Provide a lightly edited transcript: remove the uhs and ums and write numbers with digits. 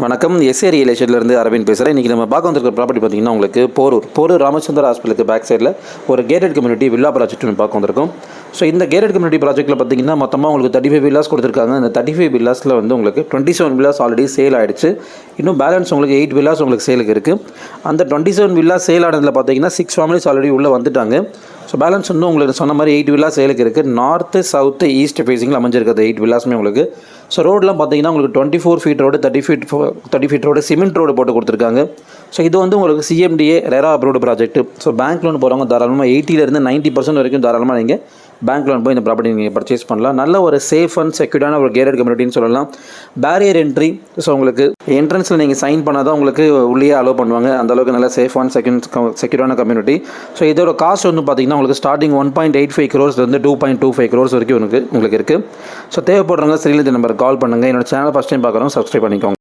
வணக்கம். S A real எஸ்டேட்லேருந்து Aravind பேசுகிறேன். இன்றைக்கி நம்ம பார்க்க வந்திருக்கிற ப்ராப்பர்ட்டி பார்த்திங்கன்னா உங்களுக்கு போரூர் ராமச்சந்திர ஹாஸ்பிட்டலுக்கு பேக் சைடில் ஒரு கேட்டட் கம்யூனிட்டி வில்லா ப்ராஜெக்ட் ஒன்று பார்க்க வந்திருக்கோம். ஸோ இந்த கேட்டட் கம்யூனிட்டி ப்ராஜெக்ட்டில் பார்த்திங்கன்னா மொத்தமாக உங்களுக்கு 35 வில்லாஸ் கொடுத்துருக்காங்க. இந்த 35 வில்லாஸில் வந்து உங்களுக்கு 27 வில்லாஸ் ஆல்ரெடி சேல் ஆகிடுச்சு. இன்னும் பேலன்ஸ் உங்களுக்கு 8 வில்லாஸ் உங்களுக்கு சேலுக்கு இருக்குது. அந்த 27 வில்லாஸ் சேல் ஆனதில் பார்த்திங்கன்னா 6 ஃபேமிலிஸ் ஆல்ரெடி உள்ளே வந்துட்டாங்க. ஸோ பேலன்ஸ் இன்னும் உங்களுக்கு சொன்ன மாதிரி 8 வில்லாஸ் சேலுக்கு இருக்குது. நார்த்து சவுத்து ஈஸ்ட் ஃபேஸிங்கில் அமைஞ்சிருக்கிறது 8 வில்லாஸுமே உங்களுக்கு. ஸோ ரோடெலாம் பார்த்தீங்கன்னா உங்களுக்கு 24 feet road, 30 feet road, cement road போட்டு கொடுத்துருக்காங்க. ஸோ இது வந்து உங்களுக்கு CMDA RERA approved project. So bank loan போகிறவங்க தாராளமாக 80% 90% வரைக்கும் தாராளமாக நீங்கள் பேங்க் லோன் போய் இந்த ப்ராப்பர்ட்டி நீங்கள் பர்ச்சேஸ் பண்ணலாம். நல்ல ஒரு சேஃப் அண்ட் செக்யூர்டான ஒரு கேட்டட் கம்யூனிட்டின்னு சொல்லலாம். Barrier entry. ஸோ உங்களுக்கு என்ட்ரன்ஸில் நீங்கள் சைன் பண்ணால் தான் உங்களுக்கு உள்ளே அலோவ் பண்ணுவாங்க. அந்தளவுக்கு நல்ல சேஃப் அண்ட் செக்யூரான கம்யூனிட்டி. ஸோ இதோட காஸ்ட் வந்து பார்த்திங்கன்னா உங்களுக்கு ஸ்டார்டிங் 1.85 crores 2.25 crores வரைக்கும் உங்களுக்கு இருக்குது. ஸோ தேவைப்படுறவங்க ஸ்ரீலந்தி நம்பர் கால் பண்ணுங்கள். என்னோட சேனல் ஃபஸ்ட் டைம் பார்க்குறவங்க சப்ஸ்கிரைப் பண்ணிக்கோங்க.